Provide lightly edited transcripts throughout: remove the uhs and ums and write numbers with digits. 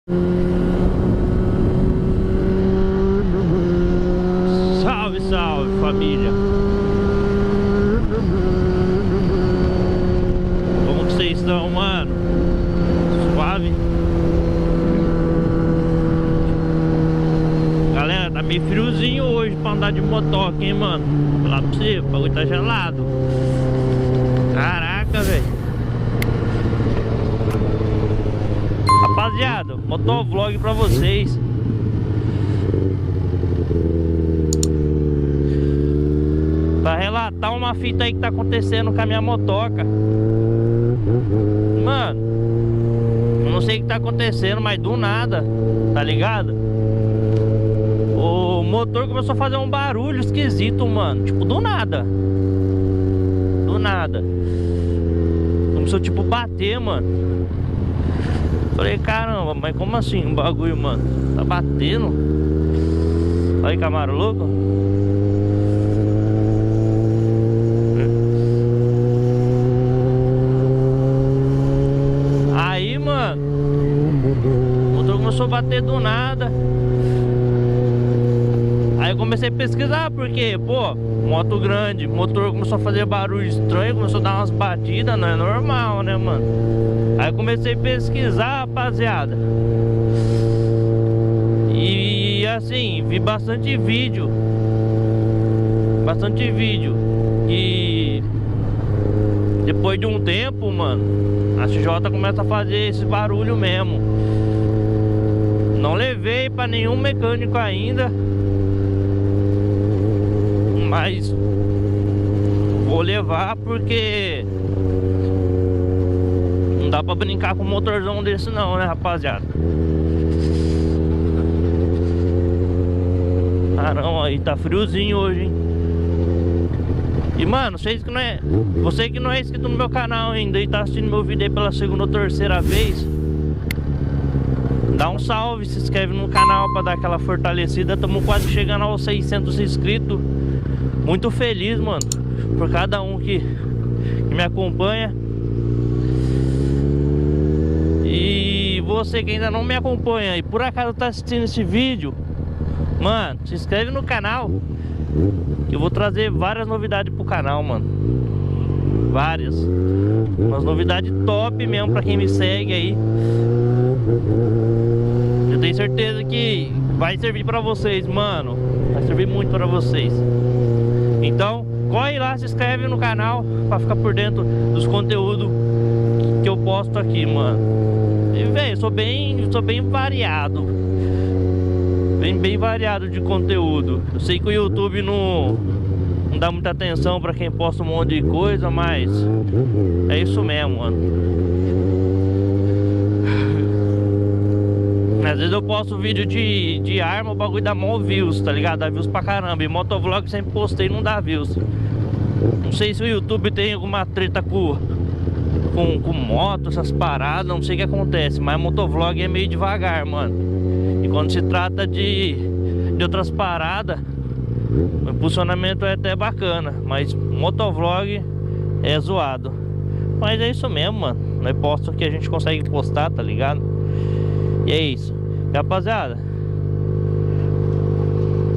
Salve, salve, família. Como que vocês estão, mano? Suave? Galera, tá meio friozinho hoje pra andar de motoca, hein, mano? Vou lá pra você, o bagulho tá gelado. Caraca, velho. Rapaziada, motovlog pra vocês. Pra relatar uma fita aí que tá acontecendo com a minha motoca. Mano, eu não sei o que tá acontecendo, mas do nada, tá ligado? O motor começou a fazer um barulho esquisito, mano. Tipo, do nada. Do nada. Começou tipo bater, mano. Falei, caramba, mas como assim um bagulho, mano? Tá batendo? Olha aí, Camaro louco. Aí, mano, o motor começou a bater do nada. Aí eu comecei a pesquisar, porque, pô, moto grande, motor começou a fazer barulho estranho, começou a dar umas batidas, não é normal, né, mano? Aí eu comecei a pesquisar, rapaziada. E assim, vi bastante vídeo. Bastante vídeo. E depois de um tempo, mano, a CJ começa a fazer esse barulho mesmo. Não levei pra nenhum mecânico ainda, mas vou levar porque não dá pra brincar com um motorzão desse não, né, rapaziada? Caramba, aí tá friozinho hoje, hein? E, mano, você que não é inscrito no meu canal ainda e tá assistindo meu vídeo aí pela segunda ou terceira vez, dá um salve, se inscreve no canal pra dar aquela fortalecida. Estamos quase chegando aos 600 inscritos. Muito feliz, mano, por cada um que me acompanha. E você que ainda não me acompanha e por acaso tá assistindo esse vídeo, mano, se inscreve no canal, que eu vou trazer várias novidades pro canal, mano. Várias. Umas novidades top mesmo pra quem me segue aí. Eu tenho certeza que vai servir pra vocês, mano. Vai servir muito pra vocês. Então, corre lá, se inscreve no canal pra ficar por dentro dos conteúdos que eu posto aqui, mano. E, velho, sou bem variado. Bem variado de conteúdo. Eu sei que o YouTube não dá muita atenção pra quem posta um monte de coisa, mas é isso mesmo, mano. Às vezes eu posto vídeo de arma, o bagulho dá mó views, tá ligado? Dá views pra caramba. E motovlog sempre postei, não dá views. Não sei se o YouTube tem alguma treta com moto, essas paradas, não sei o que acontece. Mas motovlog é meio devagar, mano. E quando se trata de outras paradas, o impulsionamento é até bacana. Mas motovlog é zoado. Mas é isso mesmo, mano. Nós posto o que a gente consegue postar, tá ligado? E é isso. E, rapaziada,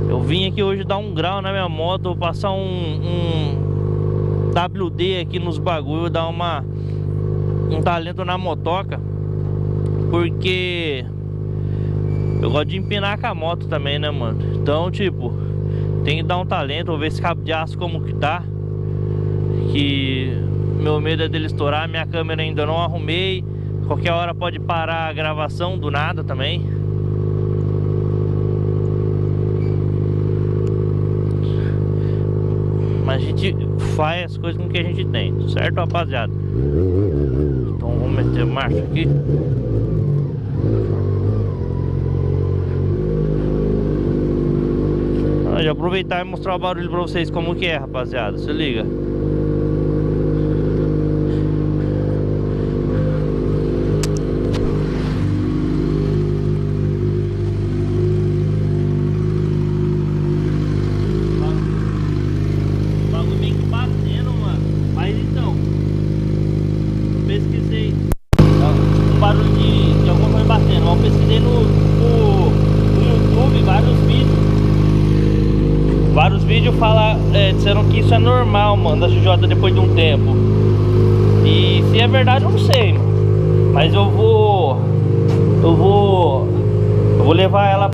eu vim aqui hoje dar um grau na minha moto. Vou passar um WD aqui nos bagulhos, dar um talento na motoca, porque eu gosto de empinar com a moto também, né, mano? Então, tipo, tem que dar um talento. Vou ver esse cabo de aço como que tá, que meu medo é dele estourar. Minha câmera ainda não arrumei. Qualquer hora pode parar a gravação do nada também. Mas a gente faz as coisas com que a gente tem, certo, rapaziada? Então vamos meter marcha aqui. Já aproveitar e mostrar o barulho pra vocês como que é, rapaziada. Se liga. Pesquisei um barulho de alguma coisa batendo. Eu pesquisei Vários vídeos disseram que isso é normal, mano, da XJ depois de um tempo. E se é verdade eu não sei, mano. Mas eu vou levar ela.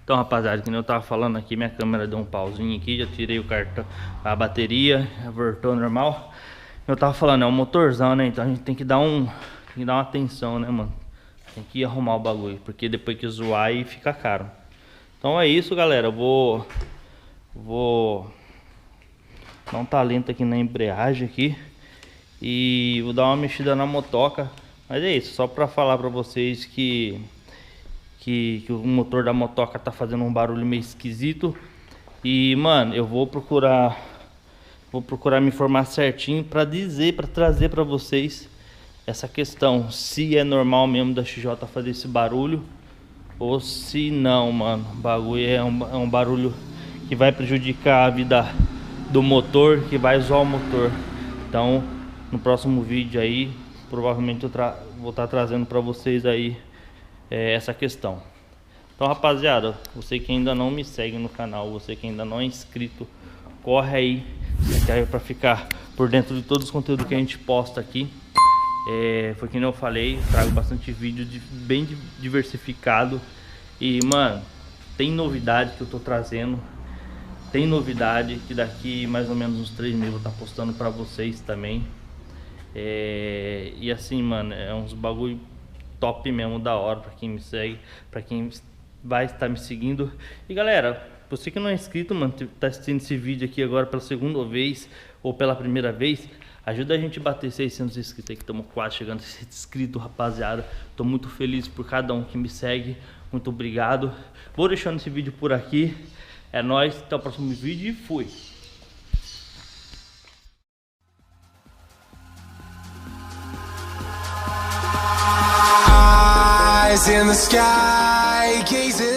Então, rapaziada, que nem eu tava falando aqui, minha câmera deu um pauzinho aqui, já tirei o cartão, a bateria, voltou normal. Eu tava falando, é um motorzão, né? Então a gente tem que dar uma atenção, né, mano? Tem que arrumar o bagulho, porque depois que zoar aí fica caro. Então é isso, galera. Eu vou dar um talento aqui na embreagem aqui e vou dar uma mexida na motoca. Mas é isso, só pra falar pra vocês que o motor da motoca tá fazendo um barulho meio esquisito. E, mano, eu vou procurar me informar certinho pra trazer pra vocês essa questão, se é normal mesmo da XJ fazer esse barulho ou se não, mano. O bagulho é um barulho que vai prejudicar a vida do motor, que vai zoar o motor. Então, no próximo vídeo aí, provavelmente eu vou estar trazendo pra vocês aí essa questão. Então, rapaziada, você que ainda não me segue no canal, você que ainda não é inscrito, corre aí, para ficar por dentro de todos os conteúdos que a gente posta aqui. Foi que nem eu falei, trago bastante vídeo bem diversificado. E, mano, tem novidade que eu tô trazendo. Tem novidade que daqui mais ou menos uns 3 meses eu vou estar postando pra vocês também. E assim, mano, é uns bagulho top mesmo, da hora pra quem me segue, pra quem vai estar me seguindo. E galera, você que não é inscrito, mano, tá assistindo esse vídeo aqui agora pela segunda vez ou pela primeira vez, ajuda a gente a bater 600 inscritos aí, que estamos quase chegando a 600 inscritos, rapaziada. Tô muito feliz por cada um que me segue, muito obrigado. Vou deixando esse vídeo por aqui, é nóis, até o próximo vídeo e fui! Eyes in the sky, gazing